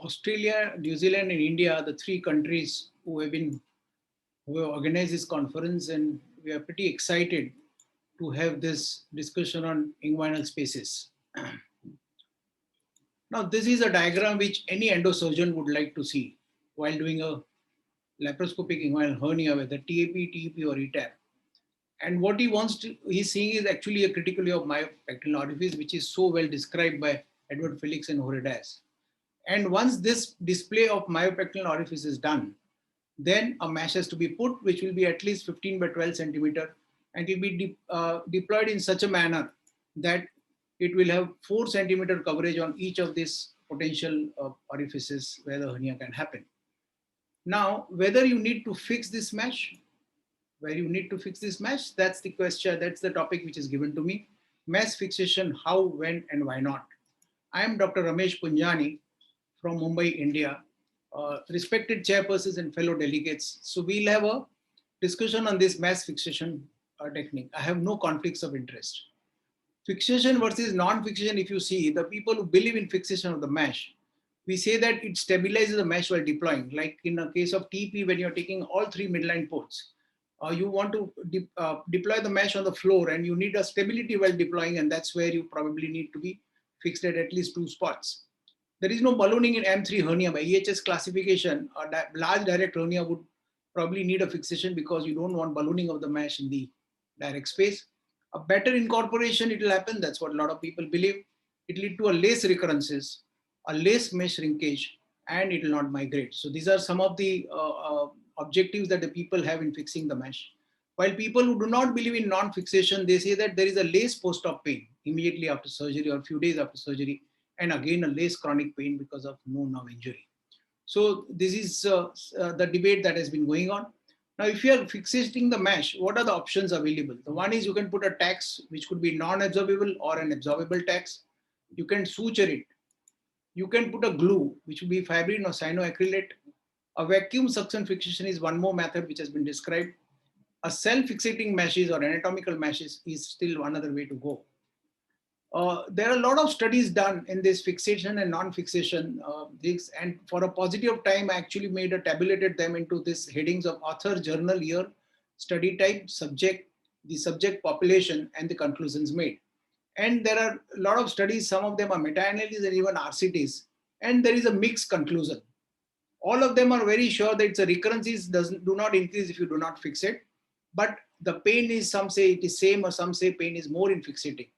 Australia, New Zealand, and India are the three countries who have organized this conference, and we are pretty excited to have this discussion on inguinal spaces. Now, this is a diagram which any endosurgeon would like to see while doing a laparoscopic inguinal hernia, whether TAP, TEP, or ETAP. And what he's seeing is actually a critically of myopectoral orifice, which is so well described by Edward Felix and Horedas. And once this display of myopectoral orifice is done, then a mesh has to be put, which will be at least 15 by 12 centimeter, and it will be deployed in such a manner that it will have 4 centimeter coverage on each of these potential orifices where the hernia can happen. Now, whether you need to fix this mesh, that's the question, that's the topic which is given to me. Mesh fixation, how, when, and why not? I am Dr. Ramesh Punjani from Mumbai, India. Respected chairpersons and fellow delegates. So we'll have a discussion on this mesh fixation technique. I have no conflicts of interest. Fixation versus non-fixation, if you see, the people who believe in fixation of the mesh, we say that it stabilizes the mesh while deploying. Like in a case of TP, when you're taking all 3 midline ports, you want to deploy the mesh on the floor and you need a stability while deploying, and that's where you probably need to be fixed at least 2 spots. There is no ballooning in M3 hernia. By EHS classification, a large direct hernia would probably need a fixation because you don't want ballooning of the mesh in the direct space. A better incorporation, it will happen. That's what a lot of people believe. It will lead to a less recurrences, a less mesh shrinkage, and it will not migrate. So these are some of the objectives that the people have in fixing the mesh. While people who do not believe in non-fixation, they say that there is a less post-op pain immediately after surgery or a few days after surgery, and again a less chronic pain because of no nerve injury. So this is the debate that has been going on. Now, if you are fixating the mesh, what are the options available? The one is you can put a tax, which could be non-absorbable or an absorbable tax. You can suture it. You can put a glue, which would be fibrin or cyanoacrylate. A vacuum suction fixation is one more method which has been described. A self-fixating meshes or anatomical meshes is still another way to go. There are a lot of studies done in this fixation and non-fixation things, and for a paucity of time, I actually tabulated them into this headings of author, journal, year, study type, subject, the subject population, and the conclusions made. And there are a lot of studies, some of them are meta-analyses and even RCTs, and there is a mixed conclusion. All of them are very sure that the recurrences do not increase if you do not fix it, but the pain is, some say it is same, or some say pain is more in fixating.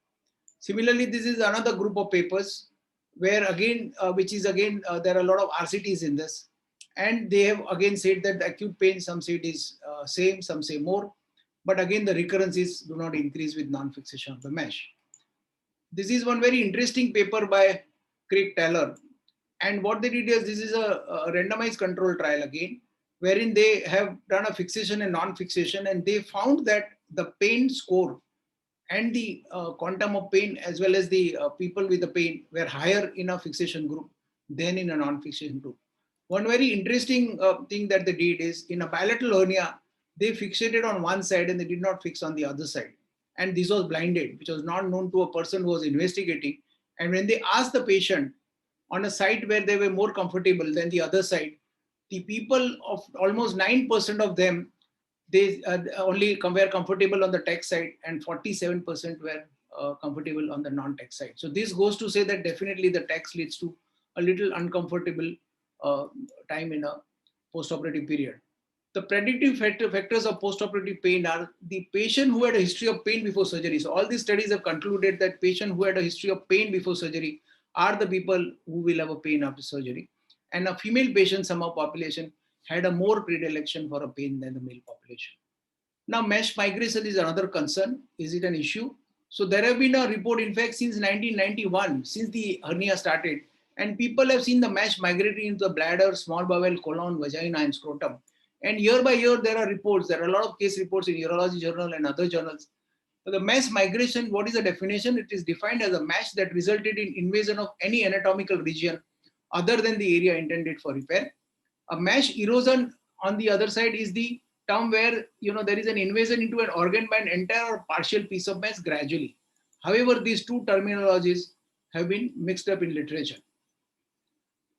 Similarly, this is another group of papers where again, there are a lot of RCTs in this. And they have again said that the acute pain, some say it is same, some say more. But again, the recurrences do not increase with non-fixation of the mesh. This is one very interesting paper by Craig Taylor. And what they did is, this is a randomized control trial again, wherein they have done a fixation and non-fixation, and they found that the pain score and the quantum of pain as well as the people with the pain were higher in a fixation group than in a non-fixation group. One very interesting thing that they did is, in a bilateral hernia, they fixated on one side and they did not fix on the other side. And this was blinded, which was not known to a person who was investigating. And when they asked the patient on a site where they were more comfortable than the other side, the people of almost 9% of them, they only were comfortable on the tech side, and 47% were comfortable on the non-tech side. So this goes to say that definitely the text leads to a little uncomfortable time in a postoperative period. The predictive factors of postoperative pain are the patient who had a history of pain before surgery. So all these studies have concluded that patients who had a history of pain before surgery are the people who will have a pain after surgery. And a female patient, some of population, had a more predilection for a pain than the male population. Now, mesh migration is another concern. Is it an issue? So there have been a report, in fact, since 1991, since the hernia started, and people have seen the mesh migrating into the bladder, small bowel, colon, vagina, and scrotum. And year by year, there are reports. There are a lot of case reports in urology journal and other journals. So the mesh migration, what is the definition? It is defined as a mesh that resulted in invasion of any anatomical region other than the area intended for repair. A mesh erosion, on the other side, is the term where there is an invasion into an organ by an entire or partial piece of mesh gradually. However, these two terminologies have been mixed up in literature.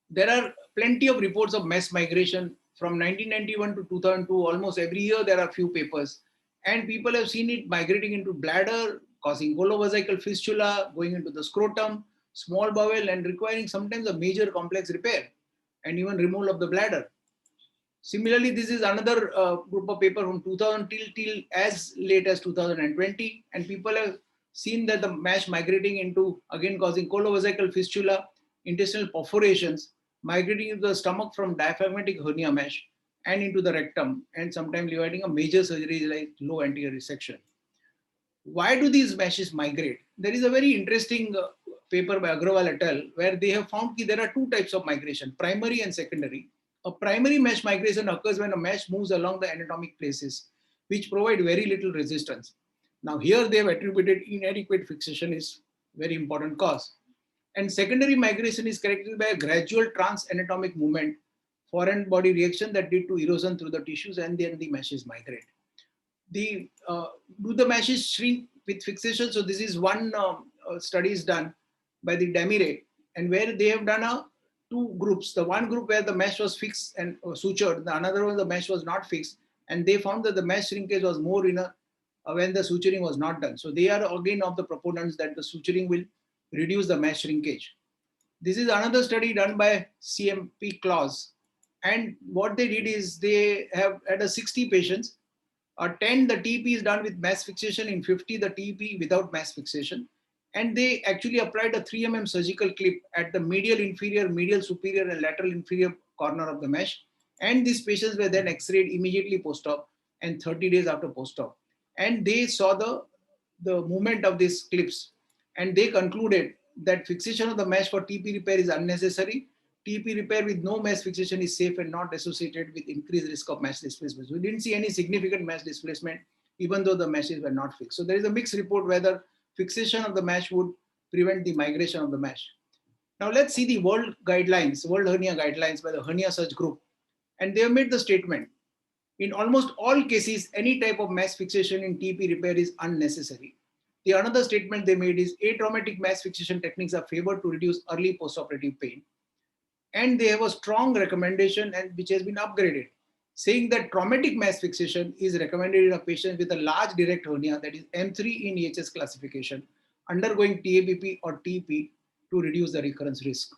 There are plenty of reports of mass migration from 1991 to 2002. Almost every year there are few papers, and people have seen it migrating into bladder, causing colovesical fistula, going into the scrotum, small bowel, and requiring sometimes a major complex repair and even removal of the bladder. Similarly, this is another group of paper from 2000 till as late as 2020, and people have seen that the mass migrating into, again causing colovesical fistula, intestinal perforations, migrating into the stomach from diaphragmatic hernia mesh and into the rectum, and sometimes leading a major surgery like low anterior resection. Why do these meshes migrate? There is a very interesting paper by Agrawal et al. Where they have found that there are two types of migration, primary and secondary. A primary mesh migration occurs when a mesh moves along the anatomic places, which provide very little resistance. Now here they have attributed inadequate fixation is very important cause. And secondary migration is characterized by a gradual trans-anatomic movement, foreign body reaction that lead to erosion through the tissues, and then the meshes migrate. Do the meshes shrink with fixation? So this is one study is done by the Demire, and where they have done two groups. The one group where the mesh was fixed and sutured, the another one the mesh was not fixed, and they found that the mesh shrinkage was more in when the suturing was not done. So they are again of the proponents that the suturing will reduce the mesh shrinkage. This is another study done by CMP Claus, and what they did is they have had 60 patients. 10 the TP is done with mass fixation, in 50 the TP without mass fixation, and they actually applied a 3 mm surgical clip at the medial inferior, medial superior, and lateral inferior corner of the mesh, and these patients were then x-rayed immediately post-op and 30 days after post-op, and they saw the movement of these clips, and they concluded that fixation of the mesh for TP repair is unnecessary. TP repair with no mesh fixation is safe and not associated with increased risk of mesh displacement. We didn't see any significant mesh displacement, even though the meshes were not fixed. So there is a mixed report whether fixation of the mesh would prevent the migration of the mesh. Now let's see the world guidelines, world hernia guidelines by the Hernia Search Group. And they have made the statement, in almost all cases, any type of mesh fixation in TP repair is unnecessary. The another statement they made is atraumatic mesh fixation techniques are favored to reduce early postoperative pain. And they have a strong recommendation, and which has been upgraded, saying that traumatic mesh fixation is recommended in a patient with a large direct hernia, that is M3 in EHS classification, undergoing TABP or TP to reduce the recurrence risk.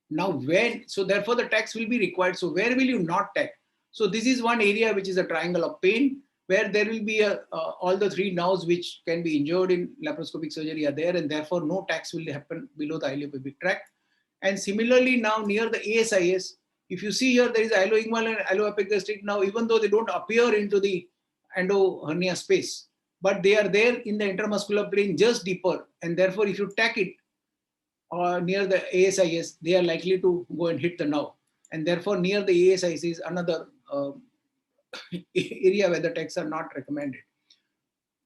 Now so therefore the tax will be required. So where will you not tax? So this is one area which is a triangle of pain, where there will be all the three nerves which can be injured in laparoscopic surgery are there, and therefore no tax will happen below the iliopubic tract. And similarly, now near the ASIS, if you see here, there is aloinguinal and aloepigastric. Now, even though they don't appear into the endo hernia space, but they are there in the intramuscular plane just deeper. And therefore, if you tack it near the ASIS, they are likely to go and hit the nerve. And therefore, near the ASIS is another area where the tacks are not recommended.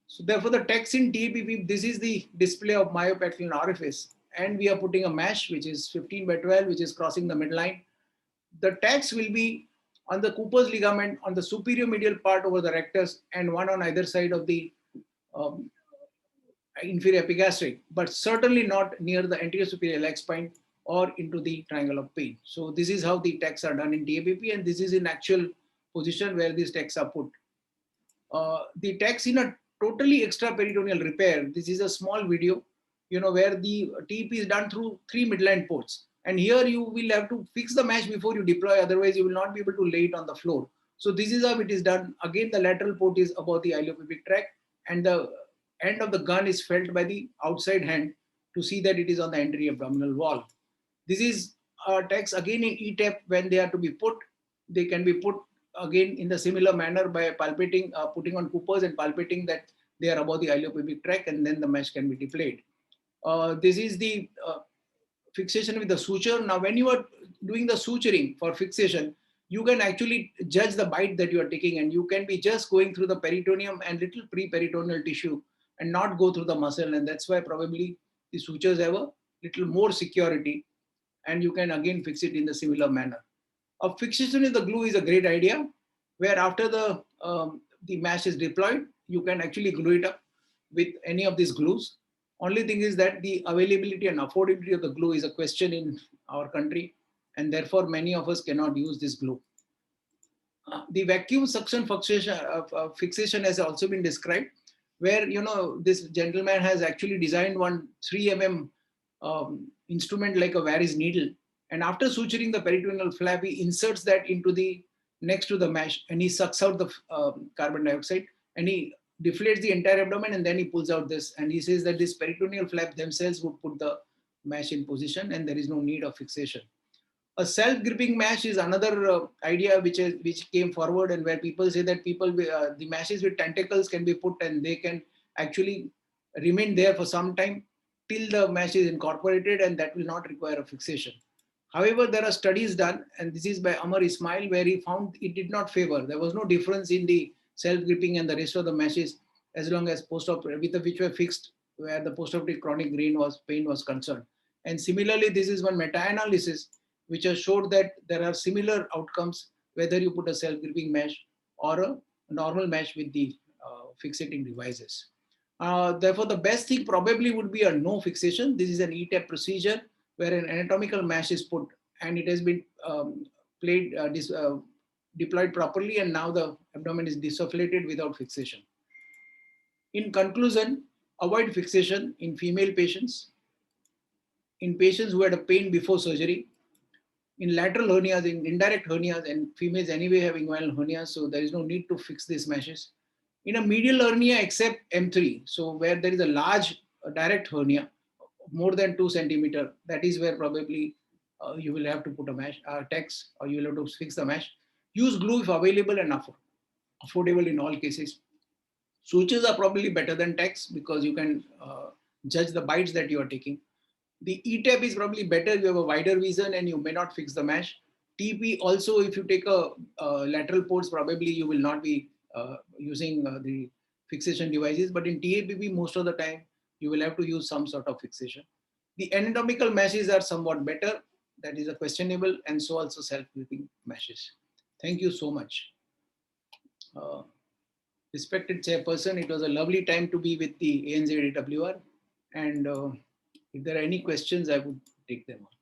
So therefore, the tacks in TABP, this is the display of myopatellin orifice. And we are putting a mesh which is 15 by 12, which is crossing the midline. The tags will be on the Cooper's ligament on the superior medial part over the rectus, and one on either side of the inferior epigastric, but certainly not near the anterior superior leg spine or into the triangle of pain. So this is how the tags are done in TABP, and this is in actual position where these tags are put. The tags in a totally extraperitoneal repair, this is a small video, where the TP is done through 3 midline ports. And here you will have to fix the mesh before you deploy, otherwise you will not be able to lay it on the floor. So this is how it is done. Again, the lateral port is above the iliopubic tract, and the end of the gun is felt by the outside hand to see that it is on the anterior abdominal wall. This is tags again in ETAP. When they are to be put, they can be put again in the similar manner by palpating, putting on Coopers and palpating that they are above the iliopubic tract, and then the mesh can be deployed. This is the fixation with the suture. Now, when you are doing the suturing for fixation, you can actually judge the bite that you are taking, and you can be just going through the peritoneum and little pre-peritoneal tissue and not go through the muscle. And that's why probably the sutures have a little more security, and you can again fix it in the similar manner. A fixation with the glue is a great idea, where after the mesh is deployed, you can actually glue it up with any of these glues. Only thing is that the availability and affordability of the glue is a question in our country, and therefore many of us cannot use this glue. The vacuum suction fixation has also been described, where this gentleman has actually designed one 3 mm instrument like a Varis needle, and after suturing the peritoneal flap, he inserts that into the next to the mesh, and he sucks out the carbon dioxide, and he deflates the entire abdomen, and then he pulls out this, and he says that this peritoneal flap themselves would put the mesh in position, and there is no need of fixation. A self-gripping mesh is another idea which came forward, and where people say that the meshes with tentacles can be put, and they can actually remain there for some time till the mesh is incorporated, and that will not require a fixation. However, there are studies done, and this is by Amar Ismail, where he found it did not favor. There was no difference in the self-gripping and the rest of the meshes as long as which were fixed, where the post-operative chronic pain was concerned. And similarly, this is one meta-analysis which has showed that there are similar outcomes whether you put a self-gripping mesh or a normal mesh with the fixating devices. Therefore, the best thing probably would be a no fixation. This is an ETAP procedure where an anatomical mesh is put, and it has been deployed properly, and now the abdomen is desufflated without fixation. In conclusion, avoid fixation in female patients, in patients who had a pain before surgery, in lateral hernias, in indirect hernias, and females anyway have inguinal hernias, so there is no need to fix these meshes. In a medial hernia except M3, so where there is a large direct hernia, more than 2 centimeter, that is where probably you will have to put a mesh, TEX, or you will have to fix the mesh. Use glue if available and affordable in all cases. Sutures are probably better than TEX because you can judge the bites that you are taking. The ETAP is probably better. You have a wider vision and you may not fix the mesh. TP also, if you take a lateral ports, probably you will not be using the fixation devices. But in TAPP, most of the time, you will have to use some sort of fixation. The anatomical meshes are somewhat better. That is a questionable, and so also self-gripping meshes. Thank you so much. Respected chairperson, it was a lovely time to be with the ANZ-AWR. And if there are any questions, I would take them on.